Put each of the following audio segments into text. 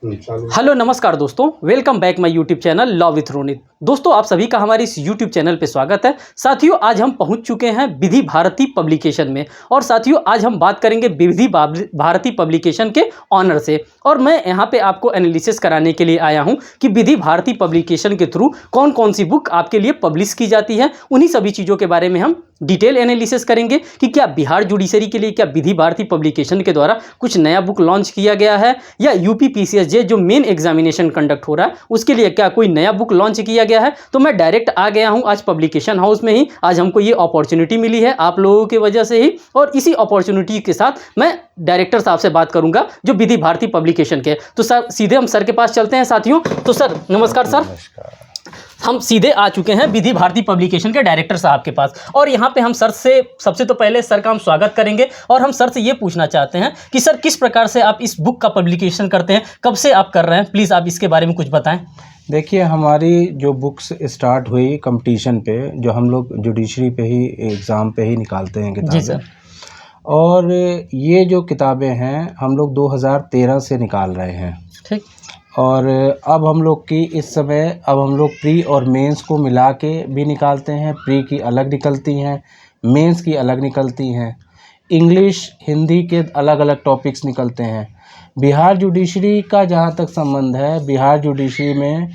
Hello नमस्कार दोस्तों, welcome back my YouTube channel law with Ronit. दोस्तों, आप सभी का हमारे इस यूट्यूब चैनल पे स्वागत है। साथियों, आज हम पहुंच चुके हैं विधि भारती पब्लिकेशन में और साथियों आज हम बात करेंगे विधि भारती पब्लिकेशन के ऑनर से। और मैं यहां पे आपको एनालिसिस कराने के लिए आया हूं कि विधि भारती पब्लिकेशन के थ्रू कौन कौन सी बुक आपके लिए पब्लिश की जाती है। उन्हीं सभी चीज़ों के बारे में हम डिटेल एनालिसिस करेंगे कि क्या बिहार जुडिशरी के लिए क्या विधि भारती पब्लिकेशन के द्वारा कुछ नया बुक लॉन्च किया गया है, या यूपी पीसीएसजे जो मेन एग्जामिनेशन कंडक्ट हो रहा है उसके लिए क्या कोई नया बुक लॉन्च किया गया है। तो मैं डायरेक्ट आ गया हूं आज पब्लिकेशन हाउस में ही। आज हमको ये अपॉर्चुनिटी मिली है आप लोगों की वजह से ही, और इसी अपॉर्चुनिटी के साथ मैं डायरेक्टर साहब से बात करूंगा जो विधि भारती पब्लिकेशन के। तो सर सीधे हम सर के पास चलते हैं साथियों। तो सर नमस्कार सर, हम सीधे आ चुके हैं विधि भारती पब्लिकेशन के डायरेक्टर साहब के पास और यहाँ पे हम सर से सबसे तो पहले सर का हम स्वागत करेंगे और हम सर से ये पूछना चाहते हैं कि सर किस प्रकार से आप इस बुक का पब्लिकेशन करते हैं, कब से आप कर रहे हैं, प्लीज़ आप इसके बारे में कुछ बताएं। देखिए, हमारी जो बुक्स स्टार्ट हुई कंपटीशन पे, जो हम लोग जुडिशरी पे ही एग्ज़ाम पे ही निकालते हैं किताबें। जी सर। और ये जो किताबें हैं हम लोग 2013 से निकाल रहे हैं। ठीक। और अब हम लोग की इस समय अब हम लोग प्री और मेंस को मिला के भी निकालते हैं। प्री की अलग निकलती हैं, मेंस की अलग निकलती हैं, इंग्लिश हिंदी के अलग अलग टॉपिक्स निकलते हैं। बिहार जुडिशरी का जहाँ तक संबंध है, बिहार जुडिशरी में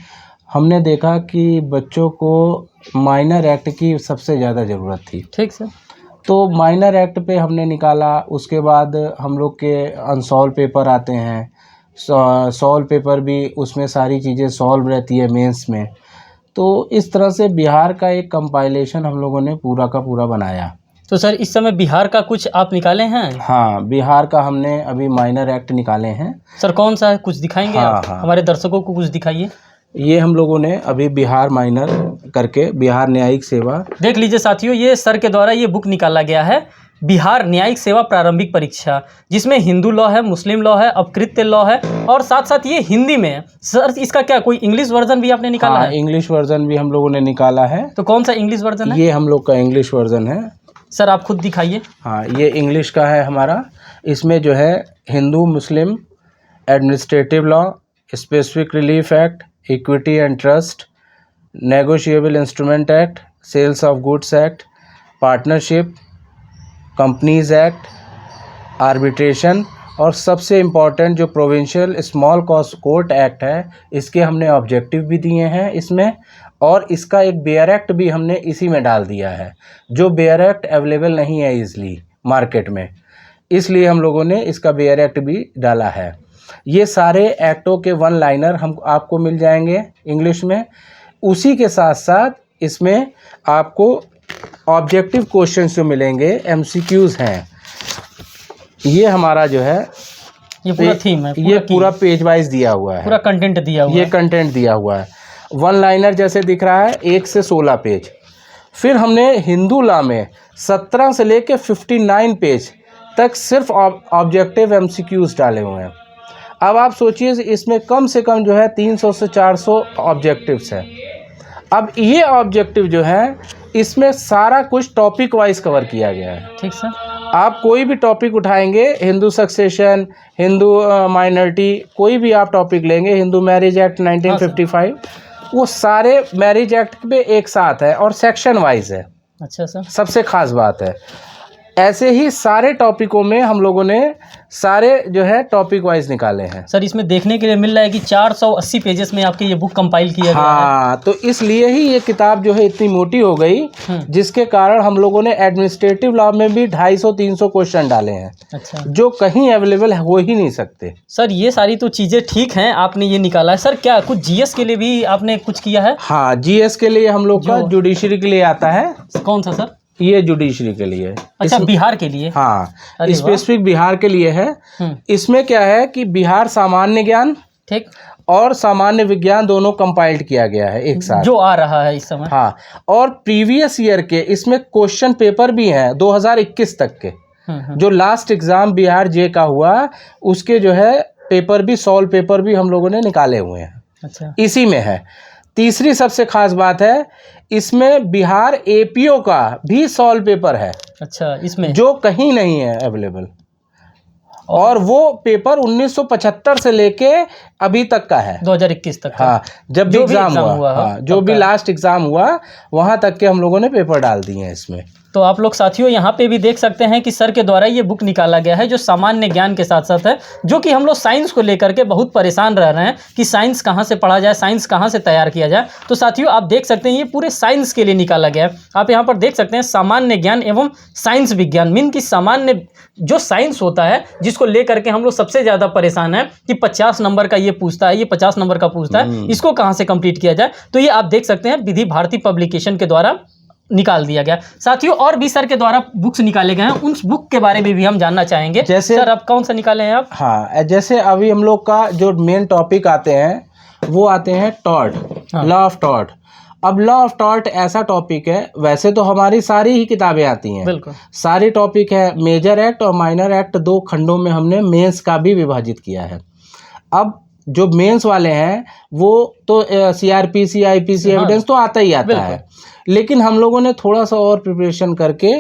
हमने देखा कि बच्चों को माइनर एक्ट की सबसे ज़्यादा ज़रूरत थी। ठीक सर। तो माइनर एक्ट पे हमने निकाला। उसके बाद हम लोग के अनसॉल्व पेपर आते हैं, सॉल्व पेपर भी उसमें सारी चीज़ें सॉल्व रहती है मेंस में। तो इस तरह से बिहार का एक कंपाइलेशन हम लोगों ने पूरा का पूरा बनाया। तो सर इस समय बिहार का कुछ आप निकाले हैं? हाँ, बिहार का हमने अभी माइनर एक्ट निकाले हैं। सर कौन सा है, कुछ दिखाएंगे हाँ, आप? हाँ। हमारे दर्शकों को कुछ दिखाइए। ये हम लोगों ने अभी बिहार माइनर करके बिहार न्यायिक सेवा, देख लीजिए साथियों, ये सर के द्वारा ये बुक निकाला गया है, बिहार न्यायिक सेवा प्रारंभिक परीक्षा, जिसमें हिंदू लॉ है, मुस्लिम लॉ है, अपकृत्य लॉ है और साथ साथ ये हिंदी में है। सर इसका क्या कोई इंग्लिश वर्जन भी आपने निकाला है? इंग्लिश वर्जन भी हम लोगों ने निकाला है। तो कौन सा इंग्लिश वर्जन है? ये हम लोग का इंग्लिश वर्जन है। सर आप खुद दिखाइए। हाँ, ये इंग्लिश का है हमारा। इसमें जो है हिंदू मुस्लिम, administrative law, specific relief act, equity and trust, negotiable instrument act, sales of goods act, partnership, companies act, arbitration और सबसे इम्पॉर्टेंट जो प्रोविंशियल स्मॉल कोर्ट एक्ट है, इसके हमने ऑब्जेक्टिव भी दिए हैं इसमें। और इसका एक बेयर एक्ट भी हमने इसी में डाल दिया है, जो बेयर एक्ट अवेलेबल नहीं है ईज़िली मार्केट में, इसलिए हम लोगों ने इसका बेयर एक्ट भी डाला है। ये सारे एक्टों के वन लाइनर हम आपको मिल जाएंगे इंग्लिश में। उसी के साथ साथ इसमें आपको ऑब्जेक्टिव क्वेश्चंस जो मिलेंगे, एमसीक्यूज़ हैं। ये हमारा जो है ये पूरा थीम है, ये पूरा पेज वाइज दिया हुआ है, पूरा कंटेंट दिया हुआ है। ये कंटेंट दिया हुआ है। वन लाइनर जैसे दिख रहा है 1 से 16 पेज। फिर हमने हिंदू लॉ में 17 से लेके 59 पेज तक सिर्फ ऑब्जेक्टिव एमसीक्यूज़ डाले हुए हैं। अब आप सोचिए इसमें कम से कम जो है 300 से 400 ऑब्जेक्टिव्स हैं। अब ये ऑब्जेक्टिव जो है इसमें सारा कुछ टॉपिक वाइज कवर किया गया है। ठीक सर। आप कोई भी टॉपिक उठाएंगे, हिंदू सक्सेशन, हिंदू माइनॉरिटी, कोई भी आप टॉपिक लेंगे, हिंदू मैरिज एक्ट 1955, वो सारे मैरिज एक्ट पे एक साथ है और सेक्शन वाइज है। अच्छा सर। सबसे खास बात है, ऐसे ही सारे टॉपिकों में हम लोगों ने सारे जो है टॉपिक वाइज निकाले हैं। सर इसमें देखने के लिए मिल रहा है कि 480 पेजेस में आपके ये बुक कंपाइल किया गया है। हाँ, तो इसलिए ही ये किताब जो है इतनी मोटी हो गई, जिसके कारण हम लोगों ने एडमिनिस्ट्रेटिव लॉ में भी 250-300 क्वेश्चन डाले हैं। अच्छा। जो कहीं अवेलेबल हो ही नहीं सकते। सर ये सारी तो चीज़ें ठीक हैं, आपने ये निकाला है। सर क्या कुछ जीएस के लिए भी आपने कुछ किया है? हाँ, जीएस के लिए हम लोग का जुडिशरी के लिए आता है। कौन सा सर? ये जुडिशरी के लिए। अच्छा, बिहार के लिए? हाँ, स्पेसिफिक बिहार के लिए है। इसमें क्या है कि बिहार सामान्य ज्ञान, ठीक, और सामान्य विज्ञान दोनों कंपाइल्ड किया गया है एक साथ, जो आ रहा है इस समय। हाँ, और प्रीवियस ईयर के इसमें क्वेश्चन पेपर भी हैं 2021 तक के। जो लास्ट एग्जाम बिहार जे का हुआ उसके जो है पेपर भी, सॉल्व पेपर भी हम लोगों ने निकाले हुए हैं। अच्छा। इसी में है। तीसरी सबसे खास बात है, इसमें बिहार एपीओ का भी सॉल्व पेपर है। अच्छा, इसमें जो कहीं नहीं है अवेलेबल। और वो पेपर 1975 से लेके अभी तक का है, 2021 तक का। हाँ, जब भी एग्जाम हुआ, हाँ, हाँ, जो भी लास्ट एग्जाम हुआ वहां तक के हम लोगों ने पेपर डाल दिए हैं इसमें। तो आप लोग साथियों यहाँ पे भी देख सकते हैं कि सर के द्वारा ये बुक निकाला गया है जो सामान्य ज्ञान के साथ साथ है, जो कि हम लोग साइंस को लेकर के बहुत परेशान रह रहे हैं कि साइंस कहाँ से पढ़ा जाए, साइंस कहाँ से तैयार किया जाए। तो साथियों आप देख सकते हैं ये पूरे साइंस के लिए निकाला गया है। आप यहाँ पर देख सकते हैं सामान्य ज्ञान एवं साइंस विज्ञान, मीन कि सामान्य जो साइंस होता है जिसको लेकर के हम लोग सबसे ज़्यादा परेशान है कि 50 नंबर का ये पूछता है, ये 50 नंबर का पूछता है, इसको कहाँ से कंप्लीट किया जाए। तो ये आप देख सकते हैं विधि भारती पब्लिकेशन के द्वारा निकाल दिया गया। साथियों और भी सर के द्वारा बुक्स निकाले गए हैं, उन बुक के बारे में भी हम जानना चाहेंगे। जैसे सर आप कौन सा निकाले हैं आप? हाँ, जैसे अभी हम लोग का जो मेन टॉपिक आते हैं वो आते हैं टॉर्ट, लॉ ऑफ टॉर्ट। अब लॉ ऑफ टॉर्ट ऐसा टॉपिक है, वैसे तो हमारी सारी ही किताबें आती हैं, बिल्कुल सारी टॉपिक है। मेजर एक्ट और माइनर एक्ट 2 खंडों में हमने मेंस का भी विभाजित किया है। अब जो मेंस वाले हैं वो तो CRPC IPC एविडेंस तो आता ही आता है, लेकिन हम लोगों ने थोड़ा सा और प्रिपरेशन करके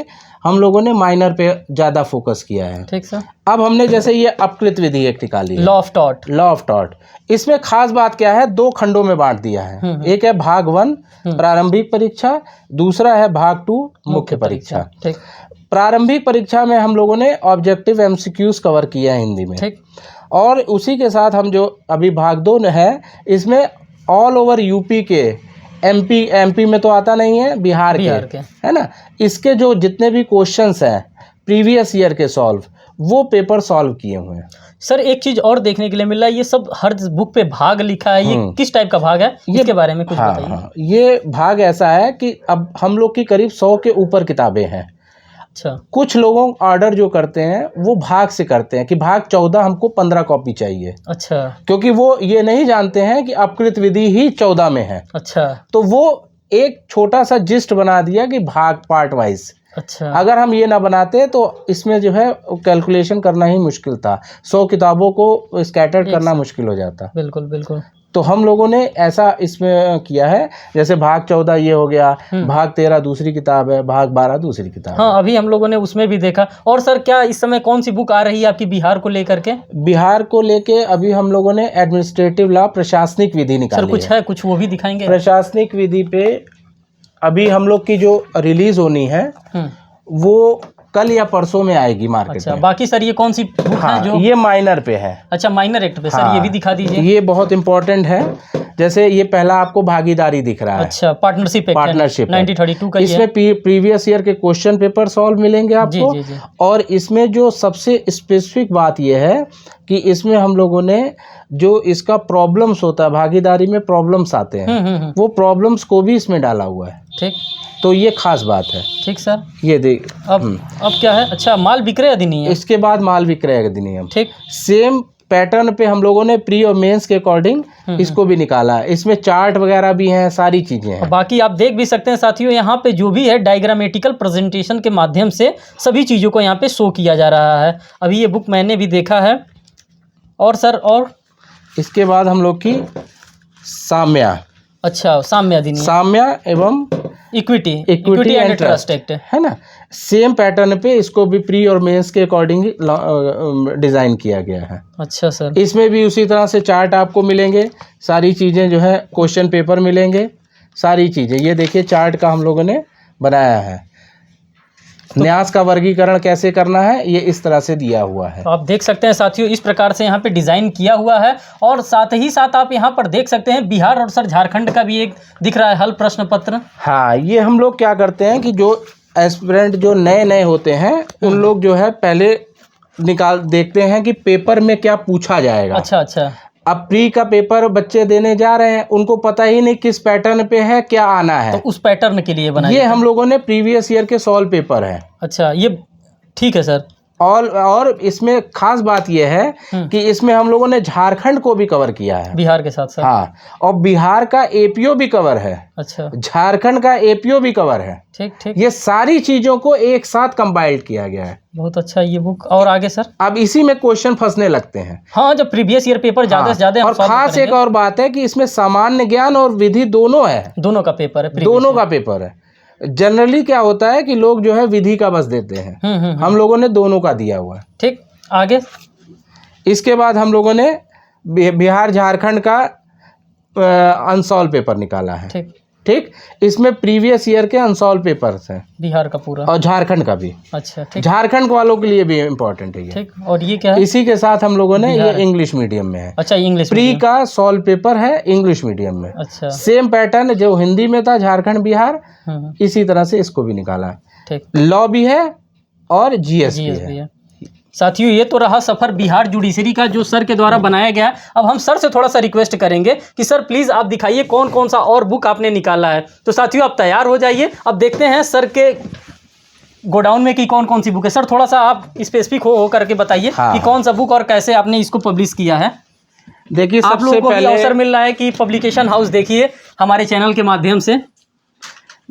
हम लोगों ने माइनर पे ज़्यादा फोकस किया है। ठीक सर। अब हमने जैसे ये अपकृत विधि एक निकाली है, law of tort. Law of tort, इसमें खास बात क्या है, 2 खंडों में बांट दिया है। एक है भाग 1 प्रारंभिक परीक्षा, दूसरा है भाग 2 मुख्य परीक्षा। ठीक। प्रारंभिक परीक्षा में हम लोगों ने ऑब्जेक्टिव MCQs कवर किया है हिंदी में। ठीक। और उसी के साथ हम जो अभी भाग 2 है इसमें ऑल ओवर यूपी के, MP में तो आता नहीं है, बिहार के है ना, इसके जो जितने भी क्वेश्चंस हैं प्रीवियस ईयर के सॉल्व, वो पेपर सॉल्व किए हुए हैं। सर एक चीज और देखने के लिए मिला, ये सब हर बुक पे भाग लिखा है, ये किस टाइप का भाग है, इसके बारे में कुछ बताइए। हाँ, ये भाग ऐसा है कि अब हम लोग की करीब 100 के ऊपर किताबें हैं। अच्छा। कुछ लोगों ऑर्डर जो करते हैं वो भाग से करते हैं कि भाग 14 हमको 15 कॉपी चाहिए। अच्छा। क्योंकि वो ये नहीं जानते हैं कि अपकृत विधि ही 14 में है। अच्छा। तो वो एक छोटा सा जिस्ट बना दिया कि भाग पार्ट वाइज। अच्छा। अगर हम ये ना बनाते तो इसमें जो है कैलकुलेशन करना ही मुश्किल था, 100 किताबों को स्कैटर्ड करना मुश्किल हो जाता। बिल्कुल बिल्कुल। तो हम लोगों ने ऐसा इसमें किया है, जैसे भाग 14 ये हो गया, भाग 13 दूसरी किताब है, भाग 12 दूसरी किताब। हाँ, अभी हम लोगों ने उसमें भी देखा। और सर क्या इस समय कौन सी बुक आ रही है आपकी बिहार को लेकर के? बिहार को लेके अभी हम लोगों ने एडमिनिस्ट्रेटिव लॉ प्रशासनिक विधि निकाली। सर कुछ है, कुछ वो भी दिखाएंगे? प्रशासनिक विधि पे अभी हम लोग की जो रिलीज होनी है वो कल या परसों में आएगी मार्केट में। बाकी सर ये कौन सी बुक है जो? ये माइनर पे है। अच्छा, माइनर एक्ट पे। सर ये भी दिखा दीजिए। ये बहुत इंपॉर्टेंट है। जैसे ये पहला आपको भागीदारी दिख रहा है। अच्छा, पार्टनरशिप 1932 का। इसमें प्रीवियस ईयर के क्वेश्चन पेपर सॉल्व मिलेंगे आपको। जी, जी, जी। और इसमें जो सबसे स्पेसिफिक बात यह है कि इसमें हम लोगों ने जो इसका प्रॉब्लम्स होता है, भागीदारी में प्रॉब्लम्स आते हैं, वो प्रॉब्लम्स को भी इसमें डाला हुआ है। ठीक, तो ये खास बात है। ठीक सर। ये देख अब क्या है? अच्छा, माल विक्रय अधिनियम। इसके बाद माल विक्रय अधिनियम। ठीक, सेम पैटर्न पे हम लोगों ने प्री और मेंस के अकॉर्डिंग इसको भी निकाला है। इसमें चार्ट वगैरह भी हैं, सारी चीजें हैं। बाकी आप देख भी सकते हैं साथियों, यहाँ पे जो भी है डायग्रामेटिकल प्रेजेंटेशन के माध्यम से सभी चीजों को यहाँ पे शो किया जा रहा है। अभी ये बुक मैंने भी देखा है। और सर और इसके बाद हम लोग की साम्या। अच्छा, साम्या अधिनियम। साम्या एवं इक्विटी एंड ट्रस्ट एक्ट है ना, सेम पैटर्न पे इसको भी प्री और मेंस के अकॉर्डिंग डिज़ाइन किया गया है। अच्छा सर। इसमें भी उसी तरह से चार्ट आपको मिलेंगे, सारी चीज़ें जो है, क्वेश्चन पेपर मिलेंगे, सारी चीज़ें। ये देखिए चार्ट का हम लोगों ने बनाया है। न्यास का वर्गीकरण कैसे करना है ये इस तरह से दिया हुआ है। तो आप देख सकते हैं साथियों, इस प्रकार से यहाँ पे डिज़ाइन किया हुआ है। और साथ ही साथ आप यहाँ पर देख सकते हैं बिहार और सर झारखंड का भी एक दिख रहा है हल प्रश्न पत्र। हाँ, ये हम लोग क्या करते हैं कि जो एस्पिरेंट जो नए होते हैं उन लोग जो है पहले देखते हैं कि पेपर में क्या पूछा जाएगा। अच्छा अच्छा। अब प्री का पेपर बच्चे देने जा रहे हैं, उनको पता ही नहीं किस पैटर्न पे है, क्या आना है। तो उस पैटर्न के लिए बनाया, ये हम लोगों ने प्रीवियस ईयर के सॉल्व पेपर है। अच्छा, ये ठीक है सर। और इसमें खास बात यह है कि इसमें हम लोगों ने झारखंड को भी कवर किया है, बिहार के साथ साथ। हाँ, और बिहार का APO भी कवर है। अच्छा, झारखंड का APO भी कवर है। ठीक ठीक। ये सारी चीजों को एक साथ कंपाइल्ड किया गया है। बहुत अच्छा ये बुक। और आगे सर? अब इसी में क्वेश्चन फंसने लगते हैं। हाँ, जब प्रीवियस ईयर पेपर ज्यादा से ज्यादा। और खास एक और बात है कि इसमें सामान्य ज्ञान और विधि दोनों है, दोनों का पेपर है, दोनों का पेपर है। जनरली क्या होता है कि लोग जो है विधि का बस देते हैं, हम लोगों ने दोनों का दिया हुआ है। ठीक, आगे? इसके बाद हम लोगों ने बिहार झारखंड का अनसॉल्व पेपर निकाला है। ठीक। ठीक, इसमें प्रीवियस ईयर के अनसॉल्व पेपर्स हैं, बिहार का पूरा और झारखंड का भी। अच्छा ठीक। झारखंड वालों के लिए भी इम्पोर्टेंट है ये। ठीक, और ये क्या है? इसी के साथ हम लोगों ने ये बिहार। इंग्लिश मीडियम में है। अच्छा, इंग्लिश प्री मीडियम। का सॉल्व पेपर है इंग्लिश मीडियम में। अच्छा। सेम पैटर्न जो हिंदी में था झारखंड बिहार, हम्म, इसी तरह से इसको भी निकाला है। ठीक। लॉ भी है और जीएस भी जीएस है। भी है। साथियों, ये तो रहा सफ़र बिहार जुडिशरी का जो सर के द्वारा बनाया गया। अब हम सर से थोड़ा सा रिक्वेस्ट करेंगे कि सर प्लीज़ आप दिखाइए कौन कौन सा और बुक आपने निकाला है। तो साथियों आप तैयार हो जाइए, अब देखते हैं सर के गोडाउन में कि कौन कौन सी बुक है। सर थोड़ा सा आप स्पेसिफिक हो करके बताइए हाँ। कि कौन सा बुक और कैसे आपने इसको पब्लिश किया है। देखिए, आप सबसे लोगों को भी पहले अवसर मिल रहा है कि पब्लिकेशन हाउस देखिए हमारे चैनल के माध्यम से।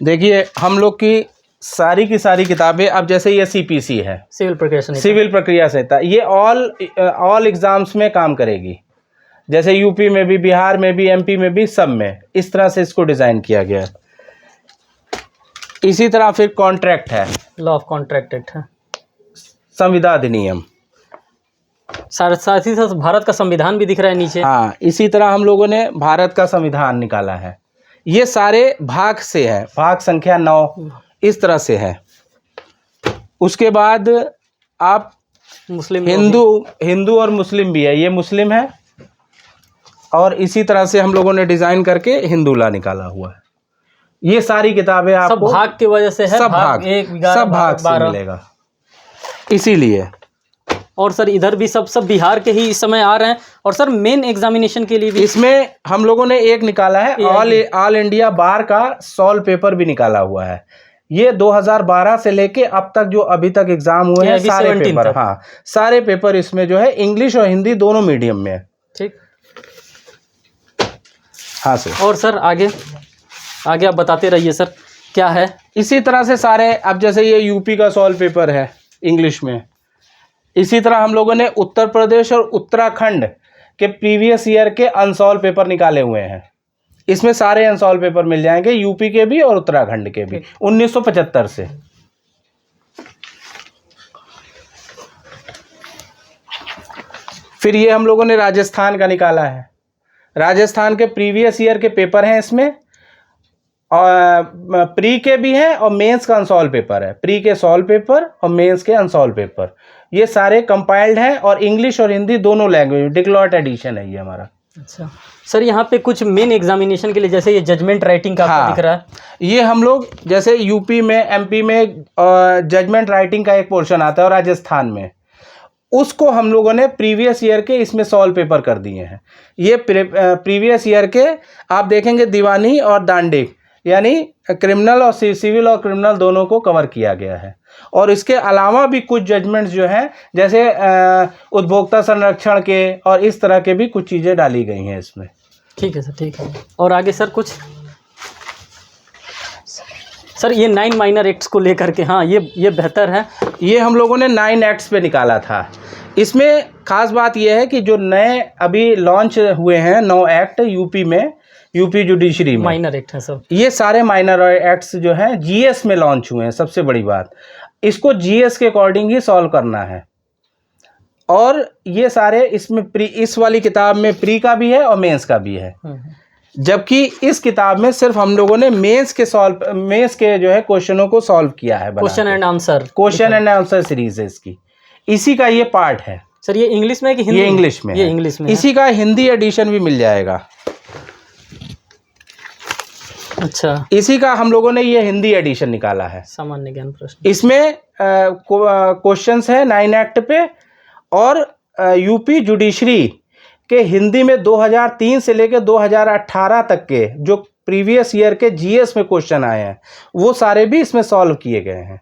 देखिए, हम लोग की सारी की सारी किताबें, अब जैसे ये सीपीसी है, सिविल प्रक्रिया सिविल प्रक्रिया संहिता, ये ऑल एग्जाम्स में काम करेगी। जैसे यूपी में भी, बिहार में भी, एमपी में भी, सब में इस तरह से इसको डिज़ाइन किया गया है। इसी तरह फिर कॉन्ट्रैक्ट है, लॉ ऑफ कॉन्ट्रैक्ट एक्ट है, संविदा अधिनियम। साथ ही साथ भारत का संविधान भी दिख रहा है नीचे। हाँ, इसी तरह हम लोगों ने भारत का संविधान निकाला है। ये सारे भाग से है, भाग संख्या 9 इस तरह से है। उसके बाद आप मुस्लिम हिंदू और मुस्लिम भी है, ये मुस्लिम है, और इसी तरह से हम लोगों ने डिज़ाइन करके हिंदू लॉ निकाला हुआ है। ये सारी किताबें सब आपको भाग की वजह से है, सब भाग, 1, 11, सब भाग से 12 मिलेगा, इसीलिए। और सर इधर भी सब बिहार के ही इस समय आ रहे हैं। और सर मेन एग्जामिनेशन के लिए भी इसमें हम लोगों ने एक निकाला है, ऑल इंडिया बार का सॉल्व पेपर भी निकाला हुआ है। ये 2012 से लेके अब तक जो अभी तक एग्जाम हुए हैं सारे पेपर, हाँ सारे पेपर इसमें जो है इंग्लिश और हिंदी दोनों मीडियम में है। ठीक। हाँ सर। और सर आगे आप बताते रहिए सर क्या है। इसी तरह से सारे, अब जैसे ये यूपी का सॉल्व पेपर है इंग्लिश में, इसी तरह हम लोगों ने उत्तर प्रदेश और उत्तराखंड के प्रीवियस ईयर के अनसॉल्व पेपर निकाले हुए हैं। इसमें सारे अनसॉल्व पेपर मिल जाएंगे, यूपी के भी और उत्तराखंड के भी, 1975 से। फिर ये हम लोगों ने राजस्थान का निकाला है। राजस्थान के प्रीवियस ईयर के पेपर हैं इसमें, और प्री के भी हैं और मेंस का अनसॉल्व पेपर है। प्री के सॉल्व पेपर और मेंस के अनसॉल्व पेपर, ये सारे कंपाइल्ड हैं, और इंग्लिश और हिंदी दोनों लैंग्वेज, डिक्लॉट एडिशन है ये हमारा। अच्छा सर, यहाँ पे कुछ मेन एग्जामिनेशन के लिए जैसे ये जजमेंट राइटिंग का आपको दिख रहा है। ये हम लोग जैसे यूपी में, एमपी में जजमेंट राइटिंग का एक पोर्शन आता है, और राजस्थान में, उसको हम लोगों ने प्रीवियस ईयर के इसमें सॉल्व पेपर कर दिए हैं। ये प्रीवियस ईयर के आप देखेंगे दीवानी और दांडिक, यानी क्रिमिनल और सिविल और क्रिमिनल दोनों को कवर किया गया है। और इसके अलावा भी कुछ जजमेंट्स जो हैं, जैसे उपभोक्ता संरक्षण के और इस तरह के भी कुछ चीज़ें डाली गई हैं इसमें। ठीक है सर, ठीक है। और आगे सर कुछ, सर ये 9 माइनर एक्ट्स को लेकर के, हाँ ये बेहतर है। ये हम लोगों ने 9 एक्ट्स पे निकाला था। इसमें खास बात यह है कि जो नए अभी लॉन्च हुए हैं 9 एक्ट यूपी में, यूपी जुडिशरी में, माइनर एक्ट है सब। ये सारे माइनर एक्ट्स जो हैं जीएस में लॉन्च हुए हैं। सबसे बड़ी बात, इसको जीएस के अकॉर्डिंग ही सॉल्व करना है। और ये सारे इसमें इस वाली किताब में प्री का भी है और मेंस का भी है, जबकि इस किताब में सिर्फ हम लोगों ने मेंस के जो है क्वेश्चनों को सॉल्व किया है। क्वेश्चन एंड आंसर सीरीज है इसकी, इसी का ये पार्ट है। सर ये इंग्लिश में कि हिंदी? ये इंग्लिश में, ये इंग्लिश में। इसी का हिंदी एडिशन भी मिल जाएगा। अच्छा, इसी का हम लोगों ने ये हिंदी एडिशन निकाला है। सामान्य ज्ञान प्रश्न, इसमें क्वेश्चंस है 9 एक्ट पे, और यूपी जुडिशरी के हिंदी में 2003 से लेकर 2018 तक के जो प्रीवियस ईयर के जीएस में क्वेश्चन आए हैं, वो सारे भी इसमें सॉल्व किए गए हैं।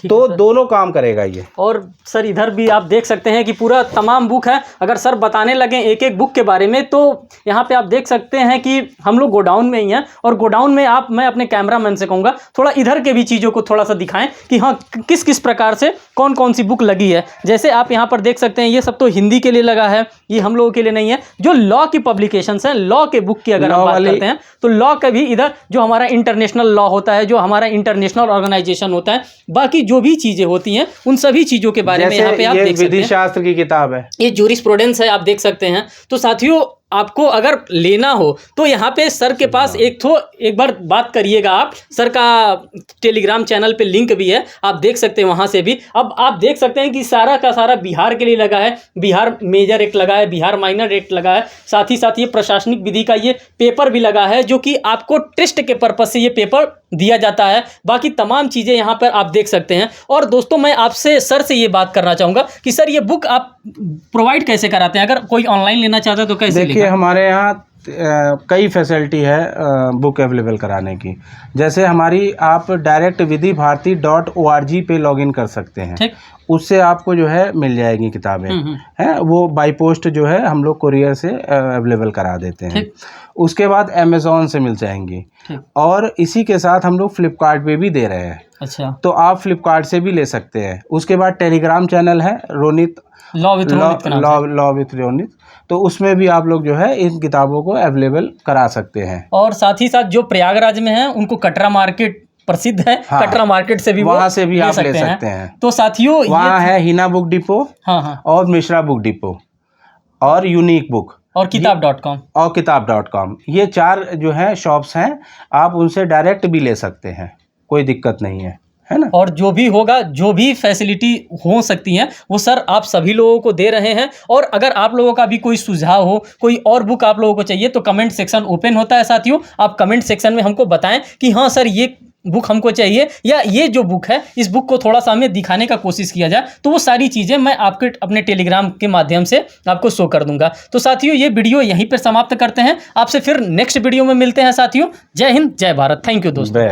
तो दोनों काम करेगा ये। और सर इधर भी आप देख सकते हैं कि पूरा तमाम बुक है। अगर सर बताने लगे एक एक बुक के बारे में, तो यहाँ पे आप देख सकते हैं कि हम लोग गोडाउन में ही हैं, और गोडाउन में मैं अपने कैमरामैन से कहूँगा थोड़ा इधर के भी चीज़ों को थोड़ा सा दिखाएं कि हाँ किस किस प्रकार से कौन कौन सी बुक लगी है। जैसे आप यहाँ पर देख सकते हैं, ये सब तो हिंदी के लिए लगा है, ये हम लोगों के लिए नहीं है। जो लॉ की पब्लिकेशंस हैं, लॉ के बुक की अगर हम बात करते हैं, तो लॉ का भी इधर जो हमारा इंटरनेशनल लॉ होता है, जो हमारा इंटरनेशनल ऑर्गेनाइजेशन होता है, बाकी जो भी चीज़ें होती हैं उन सभी चीज़ों के बारे में यहाँ पे आप ये देख सकते विधि हैं। शास्त्र की किताब है। ये जूरिस्प्रूडेंस है, आप देख सकते हैं। तो साथियों आपको अगर लेना हो तो यहाँ पे सर के पास एक बार बात करिएगा आप। सर का टेलीग्राम चैनल पे लिंक भी है, आप देख सकते हैं वहाँ से भी। अब आप देख सकते हैं कि सारा का सारा बिहार के लिए लगा है। बिहार मेजर एक्ट लगा है, बिहार माइनर एक्ट लगा है, साथ ही साथ ये प्रशासनिक विधि का ये पेपर भी लगा है, जो कि आपको टेस्ट के पर्पज से ये पेपर दिया जाता है। बाकी तमाम चीज़ें यहाँ पर आप देख सकते हैं। और दोस्तों मैं आपसे सर से ये बात करना चाहूँगा कि सर ये बुक आप प्रोवाइड कैसे कराते हैं? अगर कोई ऑनलाइन लेना चाहता है तो कैसे? देखिए हमारे यहाँ कई फैसिलिटी है बुक अवेलेबल कराने की। जैसे हमारी आप डायरेक्ट vidhiBharati.org पे लॉगिन कर सकते हैं, ठीक। उससे आपको जो है मिल जाएगी किताबें हैं। वो बाई पोस्ट जो है हम लोग कुरियर से अवेलेबल करा देते हैं। उसके बाद अमेज़ॉन से मिल जाएंगी, और इसी के साथ हम लोग फ्लिपकार्ट पे भी दे रहे हैं। अच्छा, तो आप फ्लिपकार्ट से भी ले सकते हैं। उसके बाद टेलीग्राम चैनल है रोनित लॉ विथ रोनित, तो उसमें भी आप लोग जो है इन किताबों को अवेलेबल करा सकते हैं। और साथ ही साथ जो प्रयागराज में है उनको कटरा मार्केट प्रसिद्ध है। हाँ, कटरा मार्केट से भी वहाँ से भी आप ले सकते हैं। तो साथियों वहाँ है हिना बुक डिपो, हाँ, और मिश्रा बुक डिपो, और यूनिक बुक, और किताब.com। ये 4 जो है शॉप्स हैं, आप उनसे डायरेक्ट भी ले सकते हैं, कोई दिक्कत नहीं है ना। और जो भी होगा, जो भी फैसिलिटी हो सकती हैं वो सर आप सभी लोगों को दे रहे हैं। और अगर आप लोगों का भी कोई सुझाव हो, कोई और बुक आप लोगों को चाहिए, तो कमेंट सेक्शन ओपन होता है साथियों। आप कमेंट सेक्शन में हमको बताएं कि हाँ सर ये बुक हमको चाहिए, या ये जो बुक है इस बुक को थोड़ा सा हमें दिखाने का कोशिश किया जाए। तो वो सारी चीज़ें मैं आपके अपने टेलीग्राम के माध्यम से आपको शो कर दूंगा। तो साथियों ये वीडियो यहीं पर समाप्त करते हैं, आपसे फिर नेक्स्ट वीडियो में मिलते हैं साथियों। जय हिंद, जय भारत। थैंक यू दोस्तों।